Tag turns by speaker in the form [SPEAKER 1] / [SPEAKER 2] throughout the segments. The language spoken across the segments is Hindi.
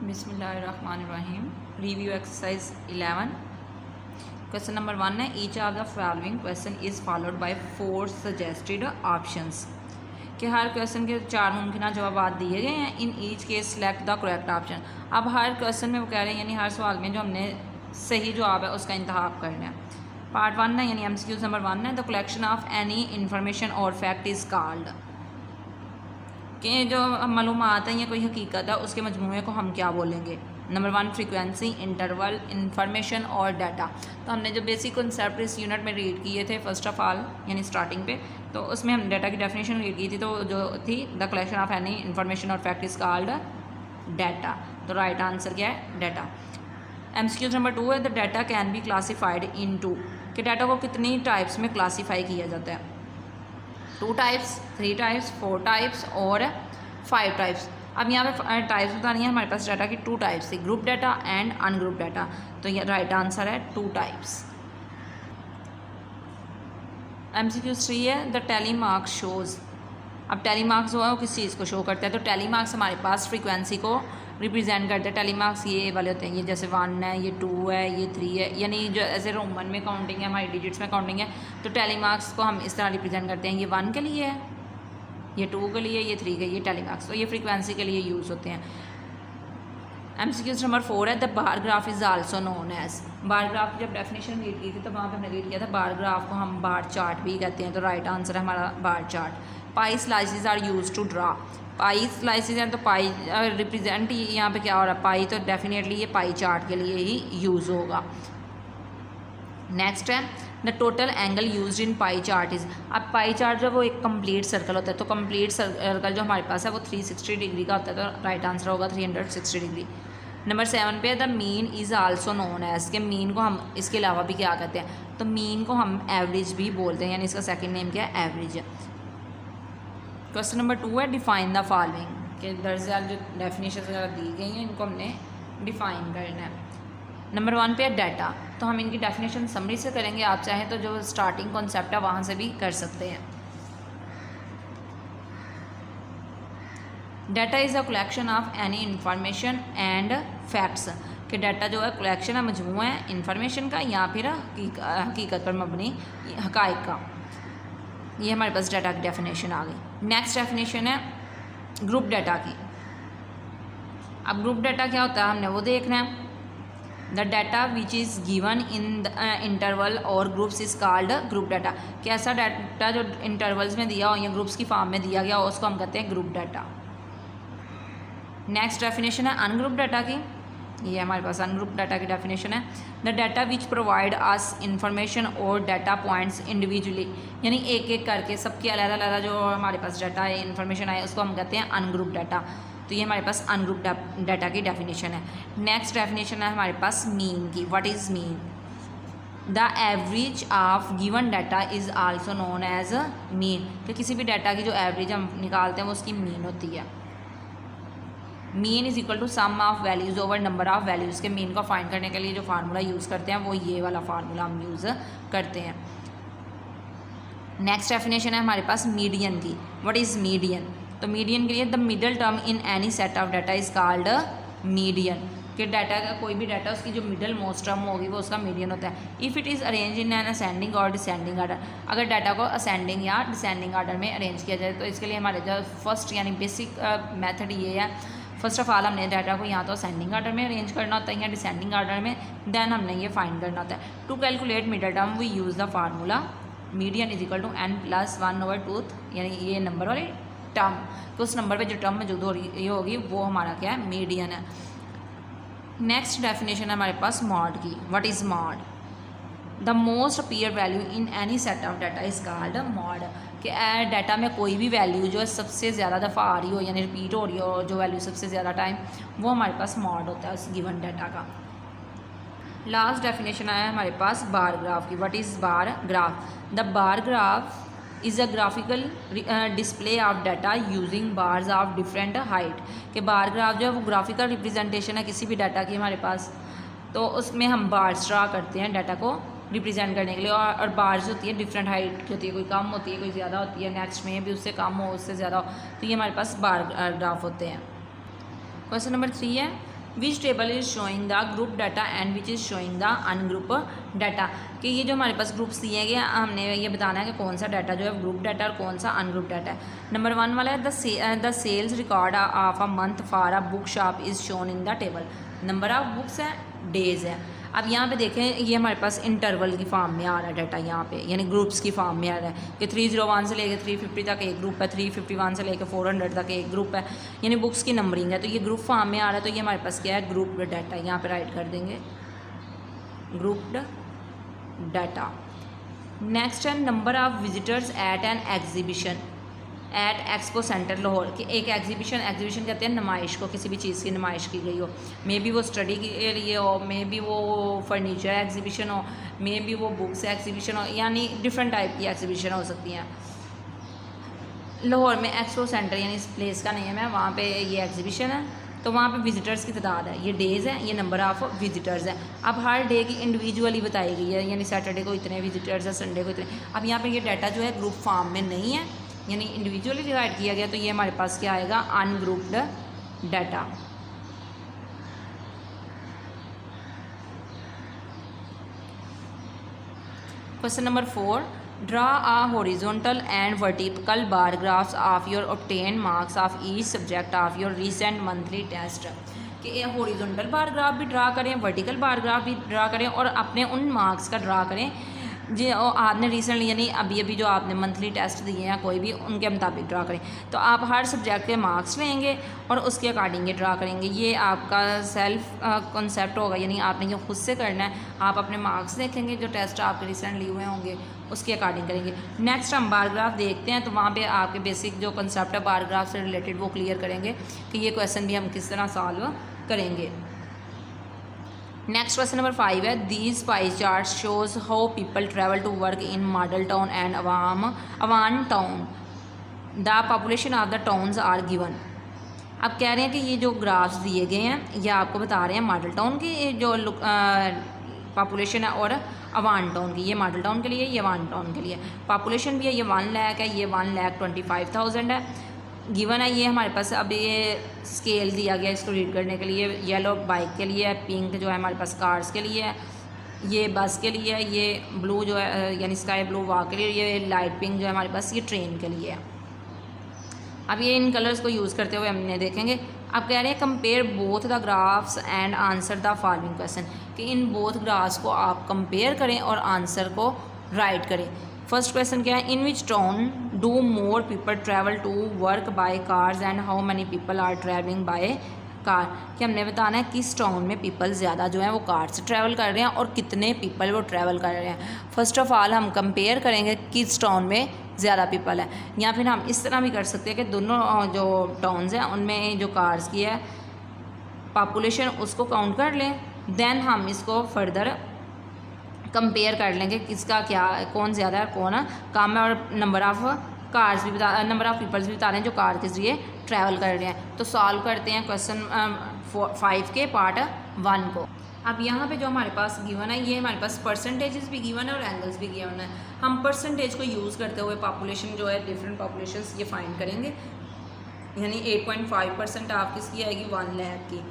[SPEAKER 1] बिस्मिल्लाहिर्रहमानिर्रहीम। Review exercise 11। क्वेश्चन नंबर 1 है each of the following question is followed by 4 suggested options. कि हर क्वेश्चन के 4 मुमकिन जवाब दिए गए हैं। In each case select the correct option. अब हर क्वेश्चन में वो कह रहे हैं यानी हर सवाल में जो हमने सही जवाब है उसका इंतखाब करना है। पार्ट 1 है यानी MCQ नंबर 1 है the collection of any information और फैक्ट इज़ कॉल्ड। कि जो मालूमात है या कोई हकीकत है उसके मजमूए को हम क्या बोलेंगे। नंबर 1 फ्रीक्वेंसी, इंटरवल, इंफॉर्मेशन और डाटा। तो हमने जो बेसिक कॉन्सेप्ट इस यूनिट में रीड किए थे फर्स्ट ऑफ ऑल यानी स्टार्टिंग पे, तो उसमें हम डाटा की डेफिनेशन रीड की थी। तो जो थी the collection of any information और फैक्ट इज कॉल्ड डाटा। तो राइट आंसर क्या है? डाटा। MCQ नंबर 2 है the data can be classified into. कि डाटा को कितनी टाइप्स में क्लासीफाई किया जाता है? 2 टाइप्स, 3 टाइप्स, 4 टाइप्स और 5 टाइप्स। अब यहाँ पे टाइप्स बतानी है हमारे पास डाटा की 2 टाइप्स थी, group data and ungroup data. तो ये राइट आंसर है 2 टाइप्स। MCQ 3 है द टेलीमार्क शोज़। अब टेलीमार्क्स जो है वो किस चीज़ को शो करता है? तो टेलीमार्क्स हमारे पास फ्रीक्वेंसी को रिप्रेजेंट करते हैं। टेलीमार्क्स ये वाले होते हैं, ये जैसे 1 है, ये 2 है, ये 3 है, यानी जो ऐसे रोमन में काउंटिंग है, हमारी डिजिट्स में काउंटिंग है। तो टेलीमार्क्स को हम इस तरह रिप्रेजेंट करते हैं, ये 1 के लिए है, ये 2 के लिए, ये 3 के, ये टेलीमार्क्स। तो ये फ्रीक्वेंसी के लिए यूज़ होते हैं। MCQ नंबर 4 है the bar graph is also known as. Bar graph की जब डेफिनेशन रीड की थी तो वहाँ पे हमने रीड किया था बार ग्राफ को हम बार चार्ट भी कहते हैं। तो राइट आंसर है हमारा bar chart. Pie slices are used to draw. Pie slices हैं तो पाई रिप्रेजेंट यहाँ पे क्या हो रहा है? पाई। तो डेफिनेटली ये पाई चार्ट के लिए ही यूज़ होगा। नेक्स्ट है the total angle used in pie chart is. अब पाई चार्ट जो वो एक कंप्लीट सर्कल होता है, तो कंप्लीट सर्कल जो हमारे पास है वो 360 डिग्री का होता है। तो राइट आंसर होगा 360 डिग्री। नंबर 7 पे the mean is also known as. के मीन को हम इसके अलावा भी क्या कहते हैं? तो मीन को हम एवरेज भी बोलते हैं, यानी इसका सेकेंड नेम क्या है? एवरेज है। क्वेश्चन नंबर 2 है डिफाइन द फॉलोइंग। के दरअसल जो डेफिनेशन वगैरह दी गई हैं इनको हमने डिफाइन करना है। नंबर 1 पे है डाटा। तो हम इनकी डेफिनेशन समरी से करेंगे, आप चाहें तो जो स्टार्टिंग कॉन्सेप्ट है वहाँ से भी कर सकते हैं। Data is a collection of any information and facts. कि डाटा जो है कलेक्शन है, मजमूआ है इंफॉर्मेशन का या फिर हकीकत पर मबनी हकाइक का। ये हमारे पास डाटा की डेफिनेशन आ गई। नेक्स्ट डेफिनेशन है ग्रुप डाटा की। अब ग्रुप डाटा क्या होता है हमने वो देखना है। The data which is given in the interval और groups is called group data. कि ऐसा डाटा जो इंटरवल्स में दिया हो या ग्रुप्स की फॉर्म में दिया गया हो उसको हम कहते हैं ग्रुप डाटा। नेक्स्ट डेफिनेशन है अनग्रुप डाटा की। ये हमारे पास अनग्रुप डाटा की डेफिनेशन है the data which provide us information और डाटा पॉइंट्स इंडिविजुअली। यानी एक एक करके सबके अलग-अलग जो हमारे पास डाटा है, इन्फॉर्मेशन है, उसको हम कहते हैं अनग्रुप डाटा। तो ये हमारे पास अनग्रुप डाटा की डेफिनेशन है। नेक्स्ट डेफिनेशन है हमारे पास मीन की। What is mean? The average of given data is also known as mean. कि किसी भी डाटा की जो एवरेज हम निकालते हैं वो उसकी मीन होती है। Mean is equal to sum of values over number of values. के मीन को फाइंड करने के लिए जो फार्मूला यूज़ करते हैं वो ये वाला फार्मूला हम यूज़ करते हैं। नेक्स्ट डेफिनेशन है हमारे पास मीडियन की। What is median? तो मीडियन के लिए the middle term in any set of data is called median. कि डाटा का कोई भी डाटा उसकी जो मिडल मोस्ट टर्म होगी वो उसका मीडियन होता है। If it is arrange in an ascending और डिसेंडिंग ऑर्डर। अगर डाटा को असेंडिंग या डिसेंडिंग ऑर्डर में अरेंज किया जाए तो इसके लिए हमारे जो फर्स्ट यानी बेसिक मेथड ये है। फर्स्ट ऑफ ऑल हमने डाटा को या तो असेंडिंग ऑर्डर में अरेंज करना होता है या डिसेंडिंग ऑर्डर में, देन हमने ये फाइंड करना होता है। To calculate middle term we use the formula median is equal to n+1/2, यानी ये नंबर वाले टर्म। तो उस नंबर पे जो टर्म मौजूद हो रही होगी वो हमारा क्या है? मीडियन है। नेक्स्ट डेफिनेशन है हमारे पास मॉड की। What is mod? The most appear value in any set of data is called mod. कि डाटा में कोई भी वैल्यू जो है सबसे ज़्यादा दफ़ा आ रही हो यानी रिपीट हो रही हो, जो वैल्यू सबसे ज़्यादा टाइम, वो हमारे पास मॉड होता है उस गिवन डाटा का। लास्ट डेफिनेशन आया हमारे पास बार ग्राफ की। What is bar graph? The bar graph is a graphical display of data using bars of different height. के बार ग्राफ जो है वो ग्राफिकल रिप्रेजेंटेशन है किसी भी डाटा की हमारे पास। तो उसमें हम बार्स ड्रा करते हैं डाटा को रिप्रेजेंट करने के लिए, और बार्स होती है डिफरेंट हाइट की होती है, कोई कम होती है कोई ज़्यादा होती है, नेक्स्ट में भी उससे कम हो उससे ज़्यादा हो। तो ये हमारे पास बार ग्राफ होते हैं। क्वेश्चन नंबर 3 है which table is showing the group data and which is showing the ungroup data, कि ये जो हमारे पास ग्रुप्स दिए गए हैं हमने ये बताना है कि कौन सा डाटा जो है ग्रुप डाटा और कौन सा अनग्रुप डाटा है। नंबर 1 वाला है the sales record of a month for a book shop is shown in the table. Number of books है, डेज़ है। अब यहाँ पे देखें ये हमारे पास इंटरवल की फॉर्म में आ रहा है डाटा यहाँ पे, यानी ग्रुप्स की फॉर्म में आ रहा है कि 301 से लेकर 350 तक एक ग्रुप है, 351 से लेकर 400 तक एक ग्रुप है, यानी बुक्स की नंबरिंग है। तो ये ग्रुप फॉर्म में आ रहा है, तो ये हमारे पास क्या है, ग्रुप डाटा। यहाँ पे राइट कर देंगे ग्रुप्ड डाटा। नेक्स्ट है number of visitors at an exhibition at expo centre Lahore, कि एक एग्जीबिशन कहते हैं नुमाइश को, किसी भी चीज़ की नुमाइश की गई हो, मे बी वो स्टडी के लिए हो, मे बी वो फर्नीचर एग्जीबिशन हो, मे बी वो बुक्स एग्जीबिशन हो, यानी डिफरेंट टाइप की एग्जीबिशन हो सकती हैं। लाहौर में एक्सपो सेंटर यानी इस प्लेस का नेम है, वहाँ पे ये एग्जीबिशन है, तो वहाँ पे विजिटर्स की तादाद है, ये डेज़ है, ये नंबर ऑफ़ विजिटर्स है। अब हर डे की इंडिविजुअली बताई गई है, यानी सैटरडे को इतने विजिटर्स है, संडे को इतने। अब यहाँ पे ये डाटा जो है ग्रुप फॉर्म में नहीं है, यानी इंडिविजुअली डिवाइड किया गया, तो ये हमारे पास क्या आएगा, ungrouped data. Question number 4, draw a horizontal and vertical bar graphs of your obtain marks of each subject of your recent monthly test, कि हॉरिजॉन्टल बार ग्राफ भी ड्रा करें, वर्टिकल बार ग्राफ भी ड्रा करें और अपने उन मार्क्स का ड्रा करें जी आपने रिसेंटली यानी अभी अभी जो आपने मंथली टेस्ट दिए हैं कोई भी, उनके मुताबिक ड्रा करें। तो आप हर सब्जेक्ट के मार्क्स लेंगे और उसके अकॉर्डिंग ये ड्रा करेंगे। ये आपका सेल्फ कॉन्सेप्ट होगा, यानी आपने ये खुद से करना है। आप अपने मार्क्स देखेंगे जो टेस्ट आपके रिसेंटली हुए होंगे उसके अकॉर्डिंग करेंगे। नेक्स्ट हम बार ग्राफ देखते हैं, तो वहाँ पे आपके बेसिक जो कंसेप्ट है बार ग्राफ से रिलेटेड वो क्लियर करेंगे कि ये क्वेश्चन भी हम किस तरह सॉल्व करेंगे। नेक्स्ट क्वेश्चन नंबर 5 है, these pie chart shows how people travel to work in Model Town and Awan Town, the population of the towns are given. अब कह रहे हैं कि ये जो ग्राफ्स दिए गए हैं ये आपको बता रहे हैं मॉडल टाउन की जो पॉपुलेशन है और अवान टाउन की। ये मॉडल टाउन के लिए, ये अवान टाउन के लिए। पॉपुलेशन भी है, ये 1 लाख है, ये 1,25,000 है गिवन है। ये हमारे पास अब ये स्केल दिया गया इसको रीड करने के लिए। येलो बाइक के लिए है, पिंक जो है हमारे पास कार्स के लिए है, ये बस के लिए है, ये ब्लू जो है यानी स्काई ब्लू वॉक के लिए, ये लाइट पिंक जो है हमारे पास ये ट्रेन के लिए है। अब ये इन कलर्स को यूज़ करते हुए हमने देखेंगे। अब कह रहे हैं compare both the graphs and answer the following question, कि इन बोथ ग्राफ्स को आप कंपेयर करें और आंसर को राइट करें। फर्स्ट क्वेश्चन क्या है, in which town do more people travel to work by cars and how many people are travelling by car, कि हमने बताना है किस टाउन में पीपल ज़्यादा जो है वो कार से ट्रैवल कर रहे हैं और कितने पीपल वो ट्रैवल कर रहे हैं। फर्स्ट ऑफ ऑल हम कंपेयर करेंगे किस टाउन में ज़्यादा पीपल है, या फिर हम इस तरह भी कर सकते हैं कि दोनों जो टाउन्स हैं उनमें जो कार्स की है पॉपुलेशन उसको काउंट कर लें, देन हम इसको फर्दर कंपेयर कर लेंगे किसका क्या कौन ज़्यादा है कौन कम है, और नंबर ऑफ़ कार्स भी बता, नंबर ऑफ़ पीपल्स भी बता रहे हैं जो कार के ज़रिए ट्रैवल कर रहे हैं। तो सॉल्व करते हैं क्वेश्चन 5 के पार्ट 1 को। अब यहाँ पे जो हमारे पास गिवन है ये हमारे पास परसेंटेजेस भी गिवन है और एंगल्स भी गिवन है। हम परसेंटेज को यूज़ करते हुए पॉपुलेशन जो है डिफरेंट पॉपुलेशंस ये फाइंड करेंगे, यानी 8.5% ऑफ किसकी आएगी 1 लाख की,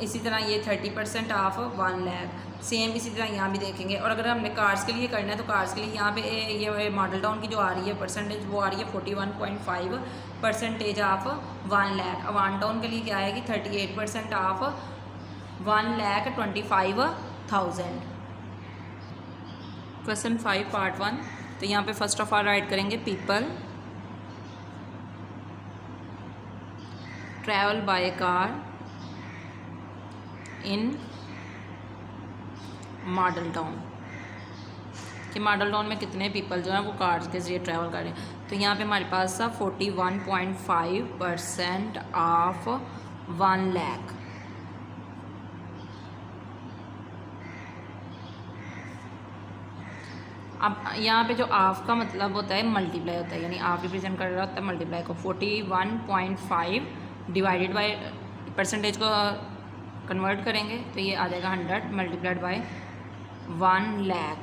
[SPEAKER 1] इसी तरह ये 30% ऑफ 1 लाख, सेम इसी तरह यहाँ भी देखेंगे। और अगर हमने कार्स के लिए करना है तो कार्स के लिए यहाँ पे ये मॉडल टाउन की जो आ रही है परसेंटेज वो आ रही है 41.5% ऑफ 1 लाख। अवान टाउन के लिए क्या आएगी 38% ऑफ 1,25,000। क्वेश्चन 5 पार्ट 1, तो यहाँ पे फर्स्ट ऑफ ऑल राइट करेंगे people travel by car in Model town, कि मॉडल टाउन में कितने पीपल जो हैं वो कार्स के ज़रिए ट्रैवल कर रहे हैं। तो यहाँ पे हमारे पास था 41.5% ऑफ 1 लाख। अब यहाँ पे जो ऑफ का मतलब होता है मल्टीप्लाई होता है, यानी ऑफ रिप्रेजेंट कर रहा होता है मल्टीप्लाई को। 41.5 डिवाइडेड बाय परसेंटेज को कन्वर्ट करेंगे तो ये आ जाएगा 100 मल्टीप्लाइड बाय 1 लाख।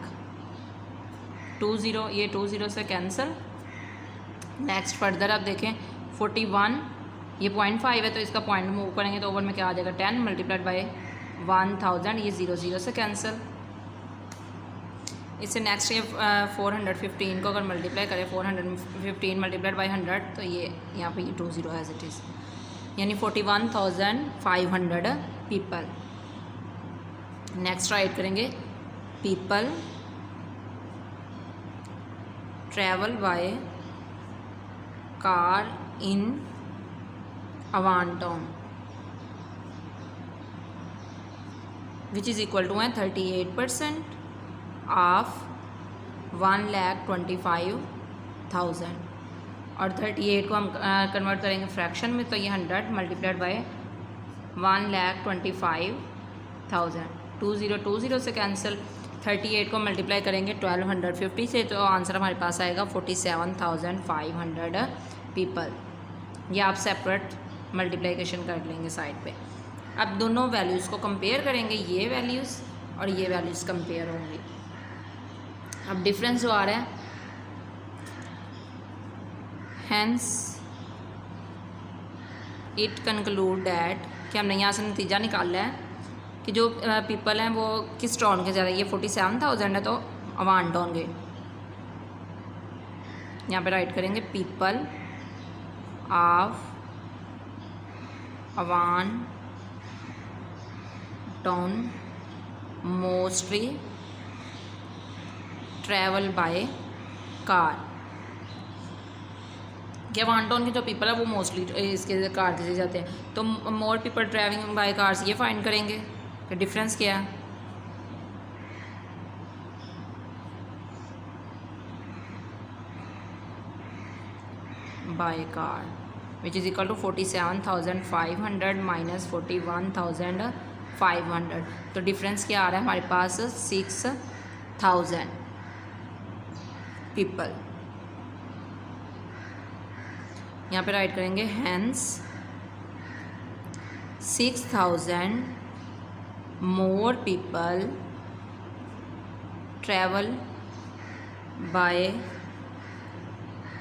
[SPEAKER 1] 20 ये 20 से कैंसिल। नेक्स्ट फर्दर अब देखें 41 ये 0.5 है तो इसका पॉइंट मूव करेंगे तो ओवर में क्या आ जाएगा 10 मल्टीप्लाइड बाई 1000, ये 0 0 से कैंसिल। इससे नेक्स्ट ये 415 को अगर मल्टीप्लाई करें 415 मल्टीप्लाइड बाई 100 तो ये यहाँ पे ये 20 एज इट इज़, यानी 41,500 पीपल। नेक्स्ट राइट करेंगे people travel by car in Awan Town which is equal to है 38% ऑफ 1,25,000 और 38 को हम कन्वर्ट करेंगे फ्रैक्शन में तो ये 100 मल्टीप्लाइड बाय 1,25,000, 20 से कैंसिल। 38 को मल्टीप्लाई करेंगे 1250 से तो आंसर हमारे पास आएगा 47,500 पीपल। ये आप सेपरेट मल्टीप्लिकेशन कर लेंगे साइड पे। अब दोनों वैल्यूज़ को कंपेयर करेंगे, ये वैल्यूज़ और ये वैल्यूज़ कंपेयर होंगी। अब डिफरेंस जो आ रहा है, हैंस इट कंक्लूड डैट कि हमने यहाँ से नतीजा निकाला है कि जो पीपल हैं वो किस टाउन के जा रहे हैं। ये 47,000 है तो अवान टाउन गए। यहाँ पे राइट करेंगे people of Awan Town mostly travel by car. क्या अवान टाउन के जो पीपल है वो मोस्टली इसके कार से जाते हैं, तो more people travelling by cars ये फाइंड करेंगे कि डिफरेंस क्या है। By car which is equal to 47,500 minus 41,500, तो डिफरेंस क्या आ रहा है हमारे पास 6,000 पीपल। यहाँ पे राइट करेंगे hence 6,000 more people travel by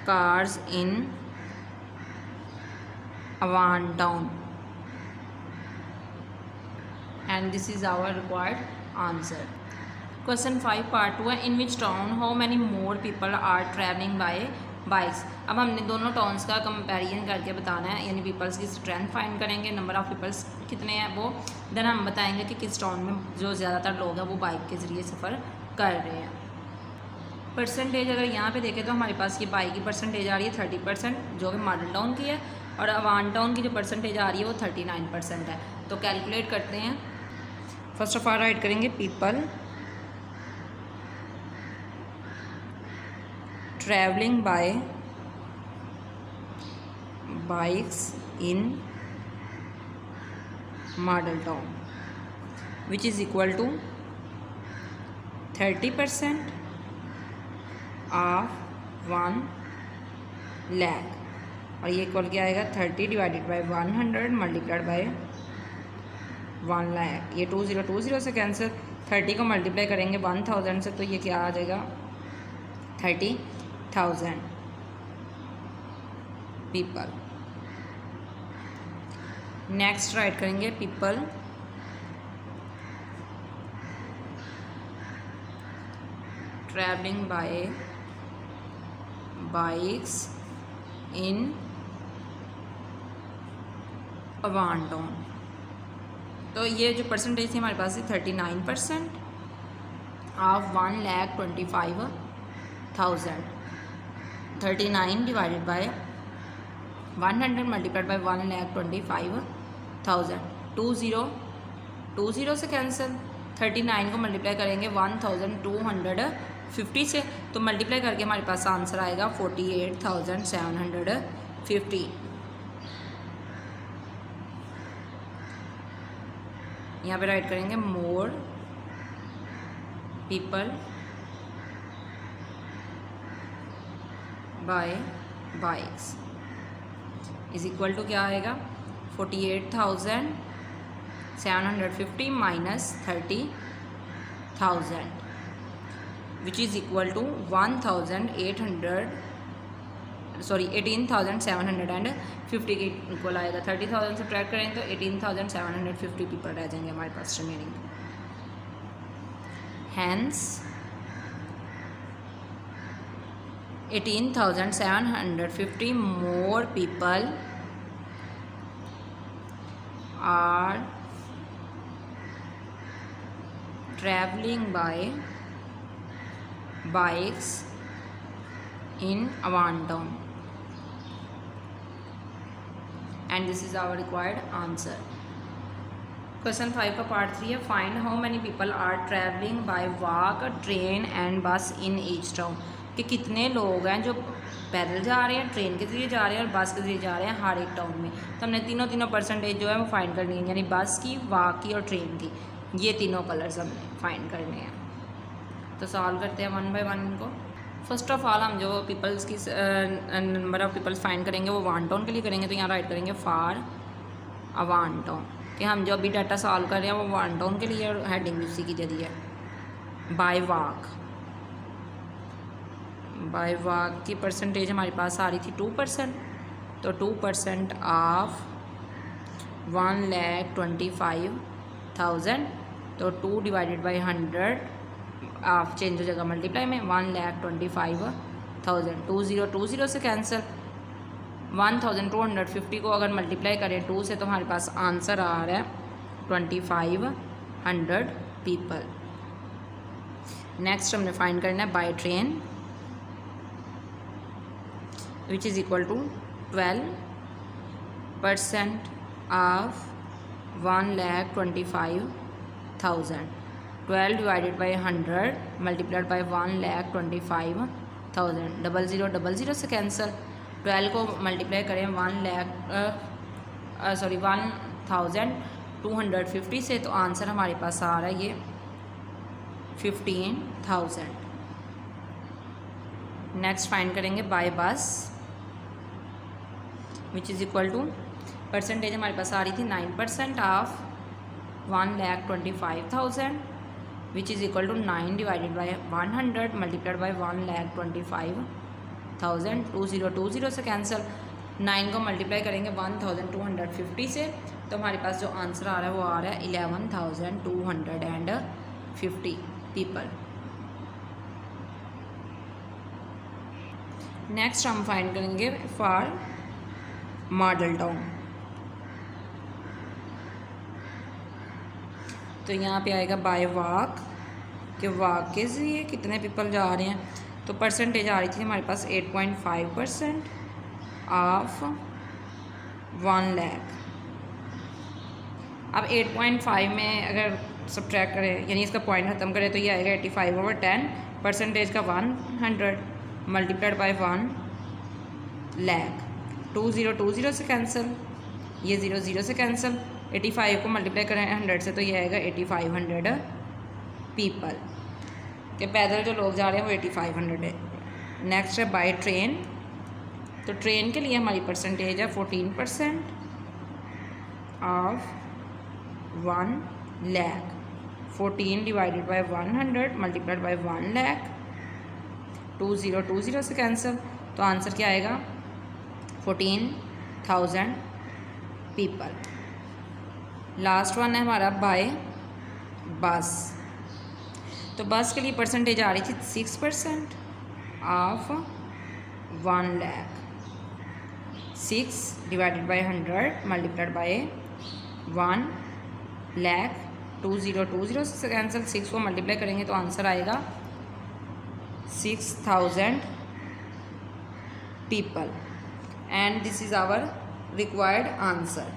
[SPEAKER 1] cars in Awan Town and this is our required answer. Question 5 part 2 है, in which town how many more people are traveling by bikes। अब हमने दोनों टाउन्स का कंपैरिजन करके बताना है, यानी पीपल्स की स्ट्रेंथ फाइंड करेंगे, नंबर ऑफ़ पीपल्स कितने हैं वो, देन हम बताएंगे कि किस टाउन में जो ज़्यादातर लोग हैं वो बाइक के ज़रिए सफ़र कर रहे हैं। परसेंटेज अगर यहाँ पे देखें तो हमारे पास ये बाइक की परसेंटेज आ रही है 30% जो कि मॉडल टाउन की है, और अवान टाउन की जो परसेंटेज आ रही है वो 39% है। तो कैलकुलेट करते हैं। फर्स्ट ऑफ ऑल राइट करेंगे people travelling by bikes in Model Town which is equal to 30% of 1 lakh, और ये इक्वल क्या आएगा 30 divided by 100 multiplied by 1 lakh. ये 20 से कैंसिल। 30 को मल्टीप्लाई करेंगे 1000 से तो ये क्या आ जाएगा 30,000 पीपल। नेक्स्ट राइट करेंगे people travelling by bikes in Awan Town, तो ये जो परसेंटेज थी हमारे पास 39% of 1,25,000। 39 divided by 100 multiplied by 1,25,000। 20 से कैंसिल। 39 को मल्टीप्लाई करेंगे 1,250 से, तो मल्टीप्लाई करके हमारे पास आंसर आएगा 48,750। यहाँ पे राइट करेंगे more people by bikes is equal to क्या आएगा 48,750 minus 30,000 which is equal to 1,800 sorry 18,750 के इक्वल आएगा। 30,000 से ट्रैक करें तो 18,750 पीपल रह जाएंगे हमारे पास remaining. Hence 18,750 more people are traveling by bikes in Avantown, and this is our required answer. Question 5 का पार्ट 3 है, find how many people are travelling by walk, train and bus in each town, कि कितने लोग हैं जो पैदल जा रहे हैं, ट्रेन के ज़रिए जा रहे हैं और बस के ज़रिए जा रहे हैं हर एक टाउन में। तो हमने तीनों परसेंटेज जो है वो फाइंड करनी है, यानी बस की, वॉक की और ट्रेन की, ये तीनों कलर्स हमने फाइंड करने हैं। तो सॉल्व करते हैं वन बाय वन इनको। फर्स्ट ऑफ ऑल हम जो पीपल्स की नंबर ऑफ़ पीपल्स फाइंड करेंगे वो अवांटोन के लिए करेंगे। तो यहाँ राइट करेंगे फॉर अवांटोन, कि हम जो अभी डाटा सॉल्व कर रहे हैं वो अवांटोन के लिए, और हेडिंग उसी की दे दी है। बाय वॉक की परसेंटेज हमारे पास आ रही थी 2%, तो 2% ऑफ 1,25,000, तो 2 डिवाइडेड बाई 100 ऑफ चेंज हो जाएगा मल्टीप्लाई में 1,25,000। 20 से कैंसिल, 1,250 को अगर मल्टीप्लाई करें 2 से तो हमारे पास आंसर आ रहा है 2,500 पीपल। नेक्स्ट हमने फाइंड करना है by train, which is equal to 12% of 1,25,000। 12 divided by 100 multiplied by 1,25,000। 00 से कैंसिल, 12 को मल्टीप्लाई करें 1,250 से, तो आंसर हमारे पास आ रहा है ये 15,000। नेक्स्ट फाइंड करेंगे by bus, which is equal to, percentage हमारे पास आ रही थी 9% of 1,25,000, which is equal to 9 divided by 100 multiplied by 1,25,000। 20 से कैंसिल, 9 को मल्टीप्लाई करेंगे 1,250 से, तो हमारे पास जो आंसर आ रहा है वो आ रहा है 11,250 पीपल। नेक्स्ट हम फाइंड करेंगे फॉर मॉडल टाउन। तो यहाँ पे आएगा बाय वॉक, कि वॉक के ज़रिए कितने पीपल जा रहे हैं। तो परसेंटेज आ रही थी हमारे पास 8.5% ऑफ 1 लाख। अब 8.5 में अगर सब्ट्रैक्ट करें, यानी इसका पॉइंट ख़त्म करें, तो ये आएगा 85/10, परसेंटेज का 100 मल्टीप्लाइड बाई 1 लाख। 20 से कैंसिल, ये 0 से कैंसिल, 85 को मल्टीप्लाई करें 100 से, तो ये आएगा 8500 पीपल, कि पैदल जो लोग जा रहे हैं वो 8500 है। नेक्स्ट है बाय ट्रेन, तो ट्रेन के लिए हमारी परसेंटेज है 14% of 1 lakh. 14 divided by 100 multiplied by 1 lakh. 20 से कैंसिल, तो आंसर क्या आएगा 14,000 पीपल। लास्ट वन है हमारा बाय बस, तो बस के लिए परसेंटेज आ रही थी 6% of 1 lakh. 6 divided by 100 multiplied by 1 lakh. 20 से कैंसिल, 6 को मल्टीप्लाई करेंगे तो आंसर आएगा 6,000 people, and this is our required answer.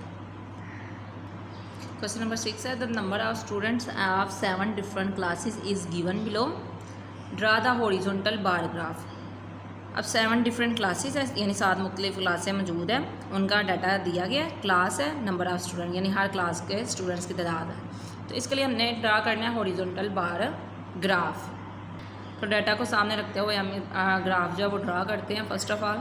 [SPEAKER 1] Question number 6 है, the number of students of 7 different classes is given below, draw the horizontal bar graph. अब 7 डिफरेंट क्लासेस है, यानी 7 मुख्तलिफ क्लासें मौजूद है, उनका डाटा दिया गया है, क्लास है, नंबर ऑफ स्टूडेंट, यानी हर क्लास के स्टूडेंट्स की तादाद है। तो इसके लिए हमने ड्रा करना है हॉरिजॉन्टल बार ग्राफ। तो डाटा को सामने रखते हुए हम ग्राफ जो है वो ड्रा करते हैं। First of all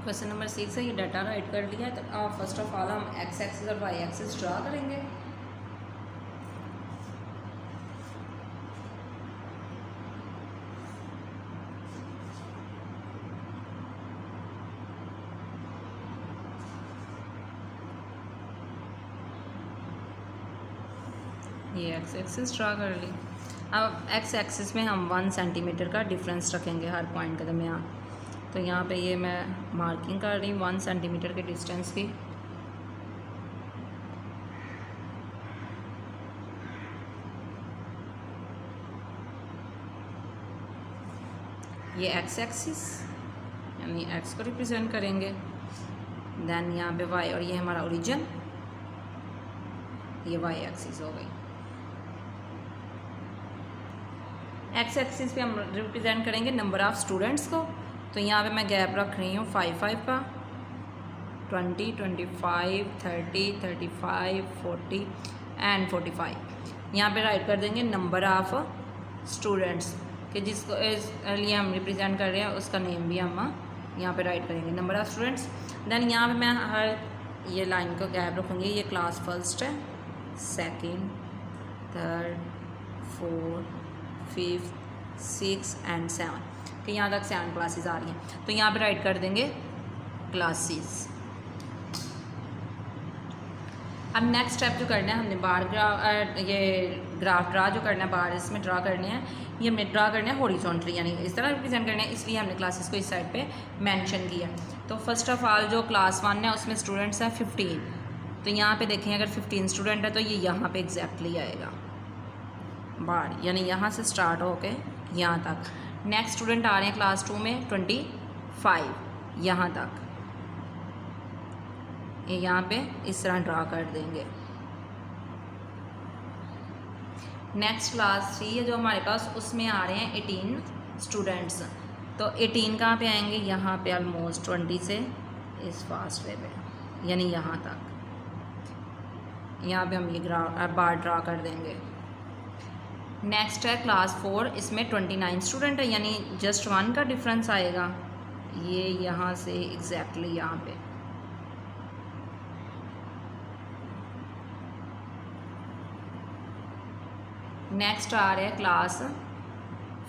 [SPEAKER 1] question number 6 है, ये डाटा राइट कर लिया है, तो फर्स्ट ऑफ ऑल हम एक्स एक्सिस और वाई एक्सिस ड्रा करेंगे। ये एक्स एक्सिस ड्रा कर ली। अब एक्स एक्सिस में हम 1 सेंटीमीटर का डिफरेंस रखेंगे हर पॉइंट के दरमियान। तो यहाँ पे ये मैं मार्किंग कर रही हूँ 1 सेंटीमीटर के डिस्टेंस की। ये एक्स एक्सिस यानी एक्स को रिप्रेजेंट करेंगे। देन यहाँ पे वाई, और ये हमारा ओरिजिन, ये वाई एक्सिस हो गई। एक्स एक्सिस पे हम रिप्रेजेंट करेंगे नंबर ऑफ़ स्टूडेंट्स को। तो यहाँ पे मैं गैप रख रही हूँ 5 का, 20, 25, 30, 35, 40 एंड 45। यहाँ पे राइट कर देंगे नंबर ऑफ़ स्टूडेंट्स कि जिसको लिए हम रिप्रेजेंट कर रहे हैं उसका नेम भी हम यहाँ पे राइट करेंगे, नंबर ऑफ़ स्टूडेंट्स। देन यहाँ पे मैं हर ये लाइन को गैप रखूँगी। ये क्लास फर्स्ट है, second, third, fourth, fifth, 6 and 7 कि यहाँ तक 7 क्लासेस आ रही हैं। तो यहाँ पे राइट कर देंगे क्लासेस। अब नेक्स्ट स्टेप जो करना है हमने बार ग्राफ, ये ग्राफ ड्रा जो करना है बार इसमें ड्रा करने हैं, ये हमने ड्रा करना है हॉरिजॉन्टली यानी इस तरह रिप्रेजेंट करना है, इसलिए हमने क्लासेस को इस साइड पे मेंशन किया। तो फर्स्ट ऑफ ऑल जो क्लास 1 है उसमें स्टूडेंट्स हैं 15। तो यहाँ पे देखें अगर 15 स्टूडेंट है तो ये यहाँ पे एग्जैक्टली आएगा बार, यानी यहाँ से स्टार्ट होके यहाँ तक। नेक्स्ट स्टूडेंट आ रहे हैं क्लास 2 में 25 यहाँ तक, ये यहाँ पे इस तरह ड्रा कर देंगे। नेक्स्ट क्लास 3 है जो हमारे पास, उसमें आ रहे हैं 18 स्टूडेंट्स। तो 18 कहाँ पे आएंगे, यहाँ पे ऑलमोस्ट 20 से इस फास्ट वे पे यानी यहाँ तक। यहाँ पे हम ये बार ड्रा कर देंगे। नेक्स्ट है क्लास 4, इसमें 29 स्टूडेंट है यानी जस्ट 1 का डिफरेंस आएगा, ये यहाँ से एग्जैक्टली यहाँ पे। नेक्स्ट आ रहा है क्लास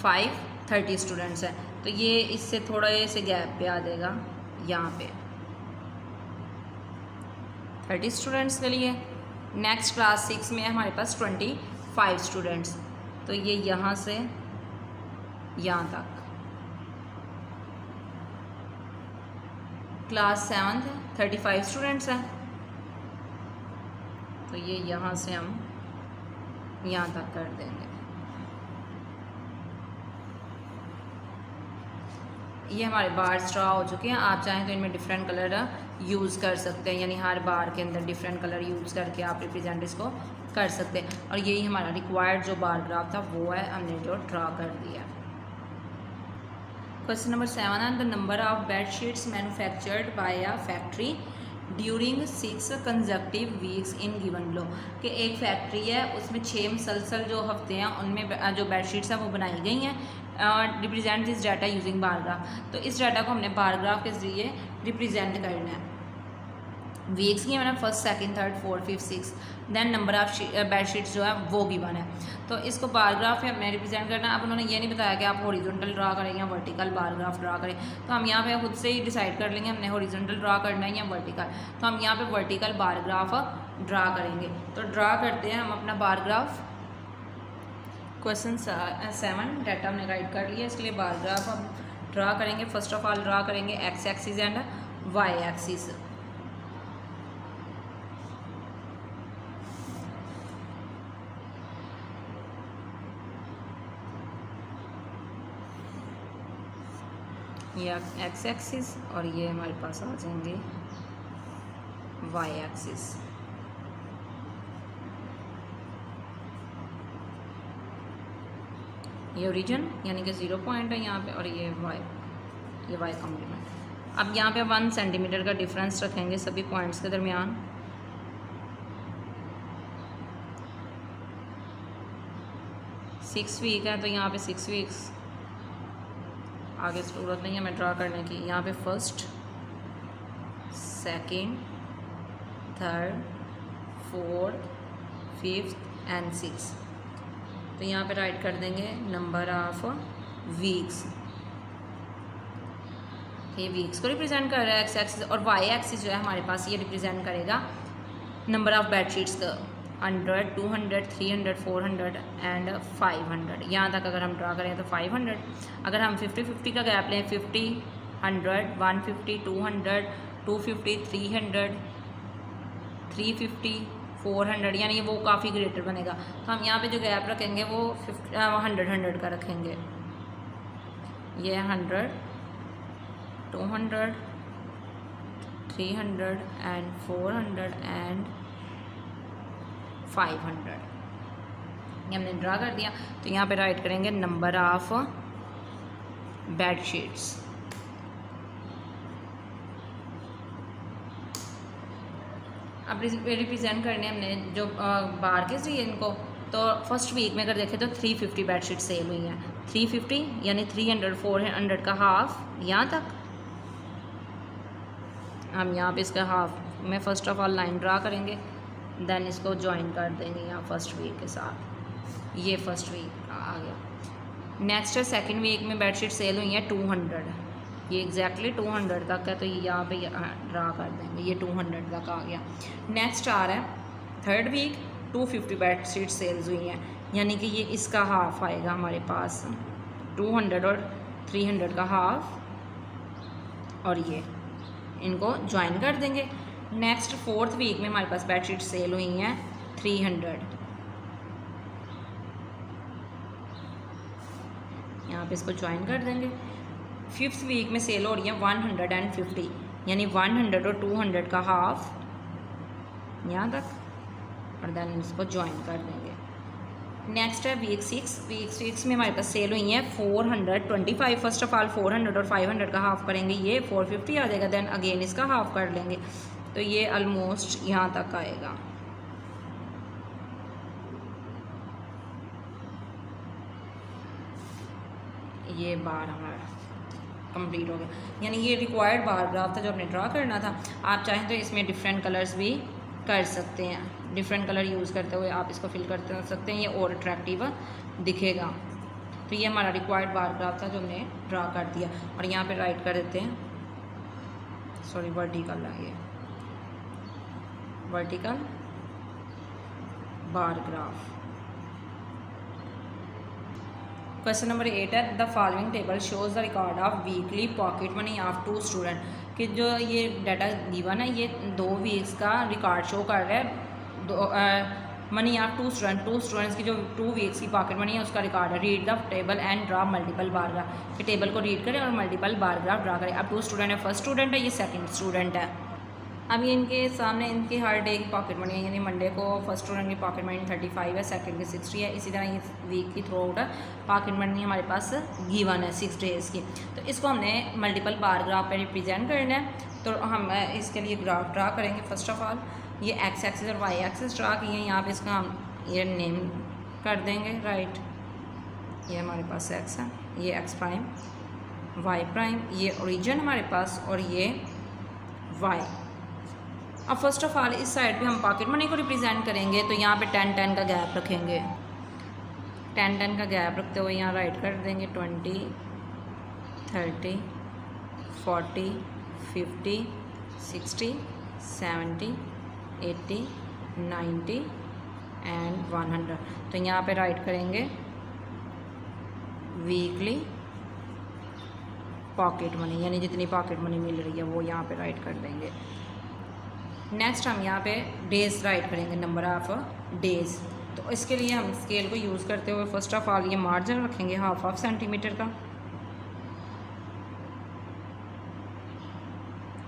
[SPEAKER 1] 5, 30 स्टूडेंट्स हैं तो ये इससे थोड़ा से गैप पे आ जाएगा यहाँ पे 30 स्टूडेंट्स के लिए। नेक्स्ट क्लास 6 में हमारे पास 25 स्टूडेंट्स, तो ये यहाँ से यहाँ तक। क्लास 7 35 स्टूडेंट्स हैं तो ये यहाँ से हम यहाँ तक कर देंगे। ये हमारे बार्स ड्रा हो चुके हैं। आप चाहें तो इनमें डिफरेंट कलर यूज़ कर सकते हैं, यानी हर बार के अंदर डिफरेंट कलर यूज़ करके आप रिप्रेजेंट इसको कर सकते हैं। और यही हमारा रिक्वायर्ड जो बार ग्राफ था वो है, हमने जो ड्रा कर दिया। क्वेश्चन नंबर 7 है the number of bed sheets manufactured by a factory during 6 conjunctive weeks in given below. कि एक फैक्ट्री है उसमें 6 मुसलसल जो हफ्ते हैं उनमें जो बेडशीट्स हैं वो बनाई गई हैं। Represent this data using bar graph. तो इस डाटा को हमने बार ग्राफ के ज़रिए रिप्रेजेंट करना है। वीक्स की मैंने first, second, third, fourth, fifth, six, then number of bedsheets जो है वो गिवन है। तो इसको बार ग्राफ में हमें रिप्रेजेंट करना है। अब उन्होंने ये नहीं बताया कि आप हॉरिजॉन्टल ड्रा करें या वर्टिकल बार ग्राफ ड्रा करें, तो हम यहाँ पे खुद से ही डिसाइड कर लेंगे हमने हॉरिजॉन्टल ड्रा करना है या वर्टिकल। तो हम यहाँ पे वर्टिकल बार ग्राफ ड्रा करेंगे। तो ड्रा करते हैं हम अपना बार ग्राफ। क्वेश्चन 7 डाटा हमने राइट कर लिया, इसके लिए बार ग्राफ हम ड्रा करेंगे। फर्स्ट ऑफ ऑल ड्रा करेंगे x axis and y axis. ये एक्स एक्सिस और ये हमारे पास आ जाएंगे वाई एक्सिस। ये ओरिजिन यानी कि 0 पॉइंट है यहाँ पे, और ये वाई कॉम्प्लीमेंट। अब यहाँ पे 1 सेंटीमीटर का डिफरेंस रखेंगे सभी पॉइंट्स के दरमियान। सिक्स वीक है तो यहाँ पे 6 वीक्स, आगे ज़रूरत नहीं है मैं ड्रा करने की। यहाँ पे first, second, third, fourth, fifth and six. तो यहाँ पे राइट कर देंगे नंबर ऑफ वीक्स। ये वीक्स को रिप्रेजेंट कर रहा है एक्स एक्सिस, और वाई एक्सिस जो है हमारे पास ये रिप्रेजेंट करेगा नंबर ऑफ बेडशीट्स का। 100, 200, 300, 400 एंड 500। यहाँ तक अगर हम ड्रा करें तो 500। अगर हम 50-50 का गैप लें, 50, 100, 150, 200, 250, 300, 350, 400, यानी वो काफ़ी ग्रेटर बनेगा। तो हम यहाँ पे जो गैप रखेंगे वो 100 का रखेंगे। ये 100, 200, 300 एंड 400 एंड 500। ये हमने ड्रा कर दिया। तो यहाँ पे राइट करेंगे नंबर ऑफ बेड शीट्स। अब रिप्रेजेंट करने हमने जो बार के चाहिए इनको, तो फर्स्ट वीक में अगर देखें तो 350 बेडशीट सेल हुई हैं। 350 यानी 300, 400 का हाफ यहाँ तक। हम यहाँ पे इसका हाफ में first of all line draw करेंगे, देन इसको ज्वाइन कर देंगे यहाँ फर्स्ट वीक के साथ। ये फर्स्ट वीक आ गया। नेक्स्ट है सेकंड वीक में बेडशीट सेल हुई है 200, ये एग्जैक्टली 200 तक है, तो ये यहाँ पे ड्रा कर देंगे, ये 200 तक आ गया। नेक्स्ट आ रहा है थर्ड वीक, 250 बेडशीट सेल्स हुई हैं, यानी कि ये इसका हाफ आएगा हमारे पास, 200 और 300 का हाफ, और ये इनको ज्वाइन कर देंगे। नेक्स्ट फोर्थ वीक में हमारे पास बेडशीट सेल हुई हैं 300, यहाँ पे इसको ज्वाइन कर देंगे। फिफ्थ वीक में सेल हो रही है 150, यानी 100 और 200 का हाफ यहाँ तक, और देन इसको ज्वाइन कर देंगे। नेक्स्ट है वीक 6। वीक 6 में हमारे पास सेल हुई है 425। फर्स्ट ऑफ ऑल 400 और 500 का हाफ करेंगे, ये 450 आ जाएगा, देन अगेन इसका हाफ कर लेंगे, तो ये ऑलमोस्ट यहाँ तक आएगा। ये बार हमारा कंप्लीट हो गया, यानी ये रिक्वायर्ड बार ग्राफ था जो हमने ड्रा करना था। आप चाहें तो इसमें डिफरेंट कलर्स भी कर सकते हैं, डिफरेंट कलर यूज़ करते हुए आप इसको फिल कर सकते हैं, ये और अट्रैक्टिव दिखेगा। तो ये हमारा रिक्वायर्ड बार ग्राफ था जो हमने ड्रा कर दिया, और यहाँ पे राइट कर देते हैं, सॉरी वर्टिकल है ये, vertical bar graph. Question number 8 है the following table shows the record of weekly pocket money of 2 student, कि जो ये डाटा गिवन है ये 2 वीक्स का रिकॉर्ड शो कर रहा है। मनी ऑफ 2 स्टूडेंट्स की जो 2 वीक्स की पॉकेट मनी है उसका रिकॉर्ड है। Read the table and draw multiple bar graph, कि टेबल को रीड करें और मल्टीपल बार ग्राफ ड्रा करें। अब 2 स्टूडेंट है, फर्स्ट स्टूडेंट है, ये सेकंड स्टूडेंट है। अब ये इनके सामने इनकी हर डे की पॉकेट मनी है, यानी मंडे को फर्स्ट स्टूडेंट की पॉकेट मनी 35 है, सेकंड की 60 है, इसी तरह ये वीक की थ्रू आउट पॉकेट मनी हमारे पास गिवन है 6 डेज़ की। तो इसको हमने मल्टीपल बार ग्राफ पे रिप्रेजेंट करना है, तो हम इसके लिए ग्राफ ड्रा करेंगे। फर्स्ट ऑफ ऑल ये एक्स एक्सिस और वाई एक्सिस ड्रा किए हैं, यहाँ पे इसका हम ये नेम कर देंगे, राइट। ये हमारे पास एक्स है, ये एक्स प्राइम, वाई प्राइम, ये ओरिजिन हमारे पास, और ये वाई। अब फर्स्ट ऑफ ऑल इस साइड पे हम पॉकेट मनी को रिप्रेजेंट करेंगे, तो यहाँ पे 10-10 का गैप रखेंगे। 10-10 का गैप रखते हुए यहाँ राइट कर देंगे 20, 30, 40, 50, 60, 70, 80, 90 एंड 100। तो यहाँ पे राइट करेंगे वीकली पॉकेट मनी, यानी जितनी पॉकेट मनी मिल रही है वो यहाँ पे राइट कर देंगे। नेक्स्ट हम यहाँ पे डेज़ राइट करेंगे, नंबर ऑफ डेज़। तो इसके लिए हम स्केल को यूज़ करते हुए फर्स्ट ऑफ ऑल ये मार्जिन रखेंगे हाफ सेंटीमीटर का,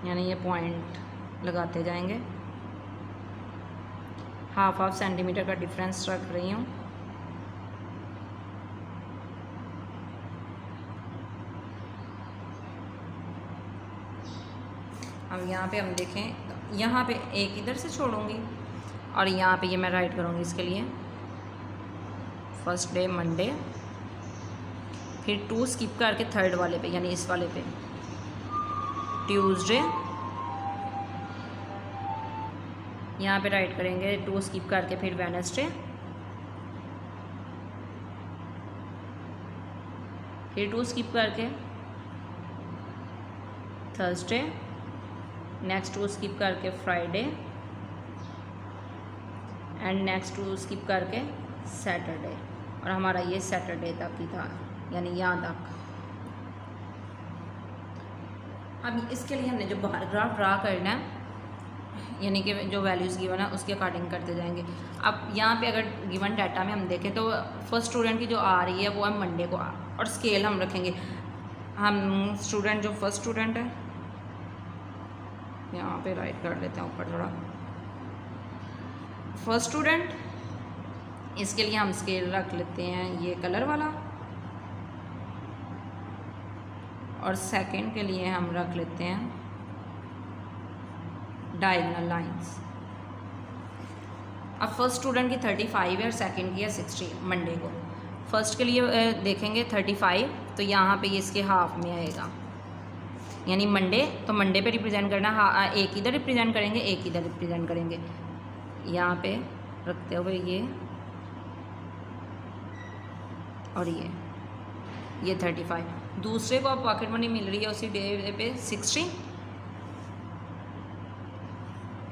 [SPEAKER 1] यानी ये पॉइंट लगाते जाएंगे। हाफ सेंटीमीटर का डिफरेंस रख रही हूँ। अब यहाँ पे हम देखें, यहाँ पे एक इधर से छोड़ूंगी और यहाँ पे ये मैं राइट करूँगी इसके लिए फर्स्ट डे मंडे, फिर 2 स्किप करके थर्ड वाले पे यानी इस वाले पे ट्यूसडे, यहाँ पे राइट करेंगे 2 स्किप करके फिर वेडनेसडे, फिर 2 स्किप करके थर्सडे, नेक्स्ट 2 स्किप करके Friday and next two skip करके सैटरडे, और हमारा ये सैटरडे तक ही था, यानी यहाँ तक। अब इसके लिए हमने जो बार ग्राफ ड्रा करना है, यानी कि जो वैल्यूज़ गिवन है उसके अकॉर्डिंग करते जाएंगे। अब यहाँ पे अगर गिवन डाटा में हम देखें तो फर्स्ट स्टूडेंट की जो आ रही है वो है मंडे को, और स्केल हम रखेंगे। हम स्टूडेंट जो फर्स्ट स्टूडेंट है यहाँ पे राइट कर लेते हैं ऊपर थोड़ा, फर्स्ट स्टूडेंट, इसके लिए हम स्केल रख लेते हैं ये कलर वाला, और सेकंड के लिए हम रख लेते हैं डायगोनल लाइंस। अब फर्स्ट स्टूडेंट की 35 है और सेकंड की है 60 मंडे को। फर्स्ट के लिए देखेंगे 35, तो यहाँ पे ये इसके हाफ में आएगा, यानी मंडे, तो मंडे पे रिप्रेजेंट करना, एक इधर रिप्रेजेंट करेंगे एक इधर रिप्रेजेंट करेंगे, यहाँ पे रखते हुए ये और ये 35। दूसरे को अब पॉकेट मनी मिल रही है उसी डे पे 60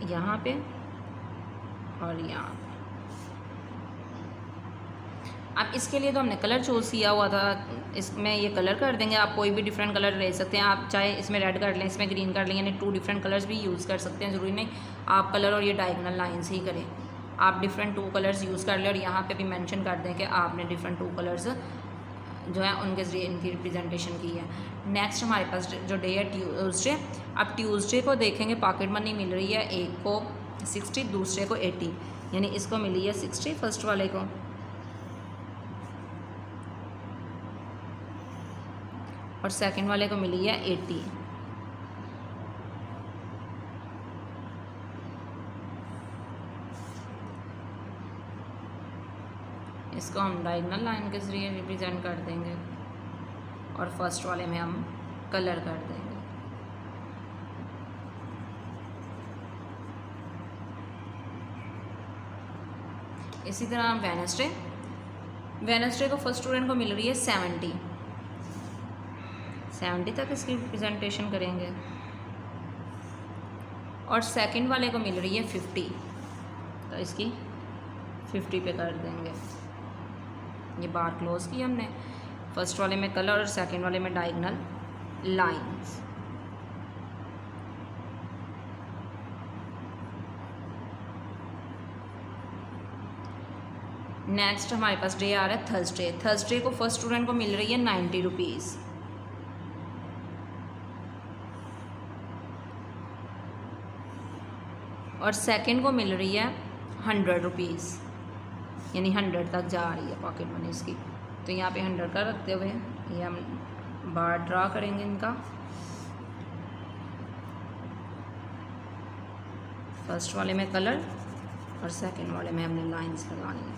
[SPEAKER 1] यहाँ पे और यहाँ पे। अब इसके लिए तो हमने कलर चूज़ किया हुआ था, इसमें ये कलर कर देंगे। आप कोई भी डिफरेंट कलर ले सकते हैं, आप चाहे इसमें रेड कर लें, इसमें ग्रीन कर लें, यानी 2 डिफरेंट कलर्स भी यूज़ कर सकते हैं। ज़रूरी नहीं आप कलर और ये डायगोनल लाइंस ही करें, आप डिफरेंट 2 कलर्स यूज़ कर लें, और यहाँ पे भी मेंशन कर दें कि आपने डिफरेंट 2 कलर्स जो है उनके ज़रिए इनकी रिप्रेजेंटेशन की है। नेक्स्ट हमारे पास जो डे है ट्यूसडे। अब ट्यूसडे को देखेंगे पॉकेट मनी मिल रही है, एक को 60 दूसरे को 80, यानी इसको मिली है 60 फर्स्ट वाले को, और सेकंड वाले को मिली है 80। इसको हम डायगोनल लाइन के ज़रिए रिप्रेजेंट कर देंगे, और फर्स्ट वाले में हम कलर कर देंगे। इसी तरह हम वेडनेसडे को फर्स्ट स्टूडेंट को मिल रही है 70 तक इसकी रिप्रेजेंटेशन करेंगे, और सेकंड वाले को मिल रही है 50, तो इसकी 50 पे कर देंगे। ये बार क्लोज की हमने, फर्स्ट वाले में कलर और सेकंड वाले में डायगोनल लाइंस। नेक्स्ट हमारे पास डे आ रहा है थर्सडे को फर्स्ट स्टूडेंट को मिल रही है 90 रुपीज़, और सेकंड को मिल रही है 100 रुपीज़, यानी 100 तक जा रही है पॉकेट मनी इसकी। तो यहाँ पे 100 का रखते हुए ये हम बार ड्रा करेंगे इनका। फर्स्ट वाले में कलर और सेकंड वाले में हमने लाइंस लगानी है।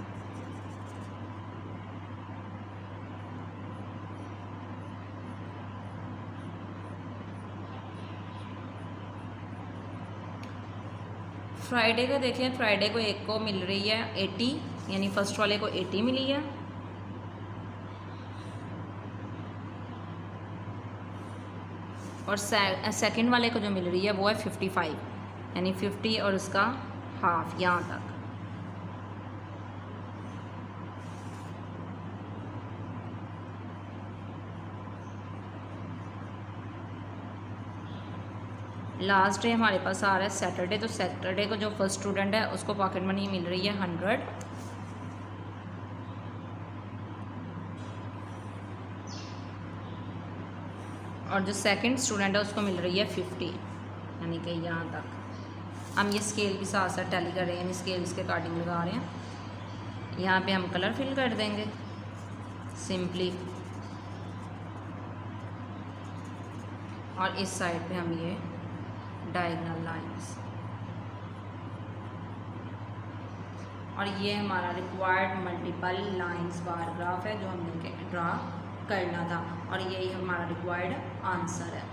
[SPEAKER 1] फ्राइडे का देखें, फ्राइडे को एक को मिल रही है 80, यानी फर्स्ट वाले को 80 मिली है, और सेकंड वाले को जो मिल रही है वो है 55, यानी 50 और उसका हाफ यहाँ तक। लास्ट डे हमारे पास आ रहा है सैटरडे। तो सैटरडे को जो फर्स्ट स्टूडेंट है उसको पॉकेट मनी मिल रही है 100, और जो सेकंड स्टूडेंट है उसको मिल रही है 50, यानी कि यहाँ तक। हम ये स्केल भी साथ साथ टैली कर रहे हैं, यानी स्केल इसके अकॉर्डिंग लगा रहे हैं। यहाँ पे हम कलर फिल कर देंगे सिंपली, और इस साइड पे हम ये डायगोनल लाइंस, और ये हमारा required multiple lines bar graph है जो हमने ड्रा करना था, और यही हमारा रिक्वायर्ड आंसर है।